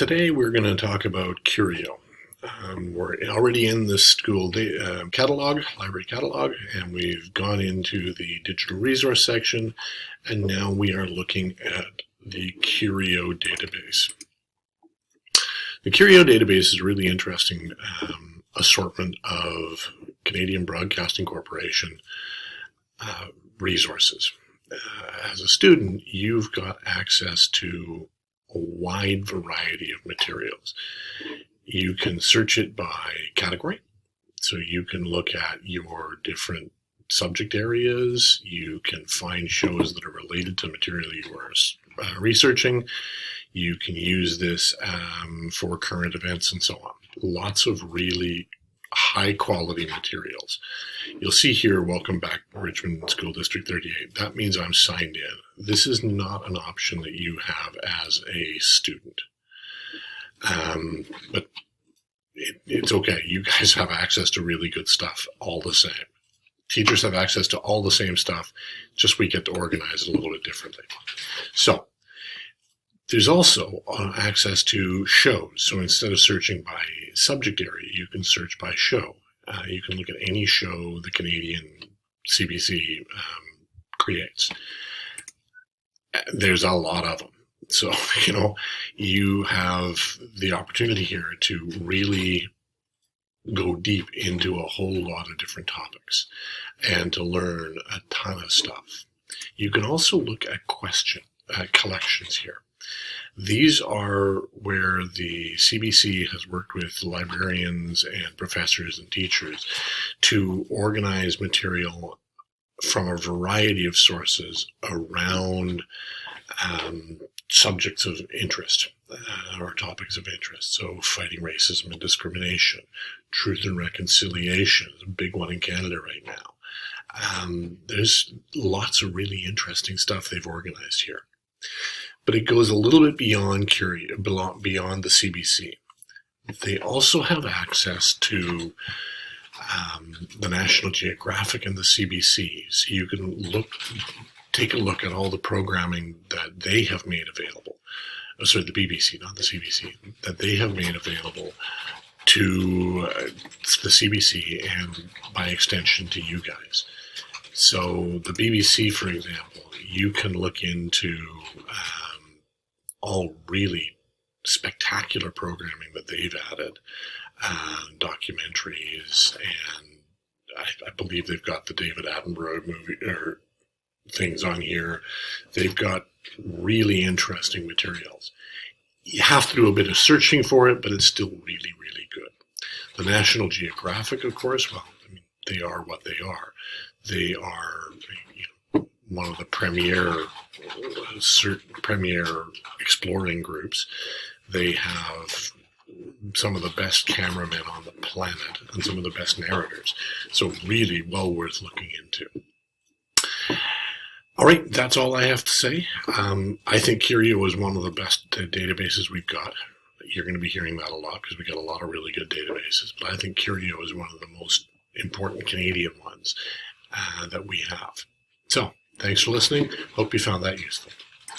Today we're going to talk about Curio. We're already in the school catalog, library catalog, and we've gone into the digital resource section, and now we are looking at the Curio database. The Curio database is a really interesting assortment of Canadian Broadcasting Corporation resources. As a student, you've got access to a wide variety of materials. You can search it by category, so you can look at your different subject areas. You can find shows that are related to material you are researching. You can use this for current events and so on. Lots of really high quality materials. You'll see here, welcome back Richmond School District 38. That means I'm signed in. This is not an option that you have as a student. But it's okay. You guys have access to really good stuff all the same. Teachers have access to all the same stuff, just we get to organize it a little bit differently. So there's also access to shows. So instead of searching by subject area, you can search by show. You can look at any show the Canadian CBC creates. There's a lot of them. So, you have the opportunity here to really go deep into a whole lot of different topics and to learn a ton of stuff. You can also look at collections here. These are where the CBC has worked with librarians and professors and teachers to organize material from a variety of sources around subjects of interest or topics of interest. So fighting racism and discrimination, truth and reconciliation is a big one in Canada right now. There's lots of really interesting stuff they've organized here. But it goes a little bit beyond beyond the CBC. They also have access to the National Geographic and the CBC, so you can take a look at all the programming that they have made available. Sorry, the BBC, not the CBC, that they have made available to the CBC and by extension to you guys. So the BBC, for example, you can look into all really spectacular programming that they've added, documentaries, and I believe they've got the David Attenborough movie or things on here. They've got really interesting materials. You have to do a bit of searching for it, but it's still really, really good. The National Geographic, of course, well, they are what they are. They are one of the premier exploring groups. They have some of the best cameramen on the planet and some of the best narrators. So really well worth looking into. All right, that's all I have to say. I think Curio is one of the best databases we've got. You're going to be hearing that a lot because we got a lot of really good databases. But I think Curio is one of the most important Canadian ones that we have. So, thanks for listening. Hope you found that useful.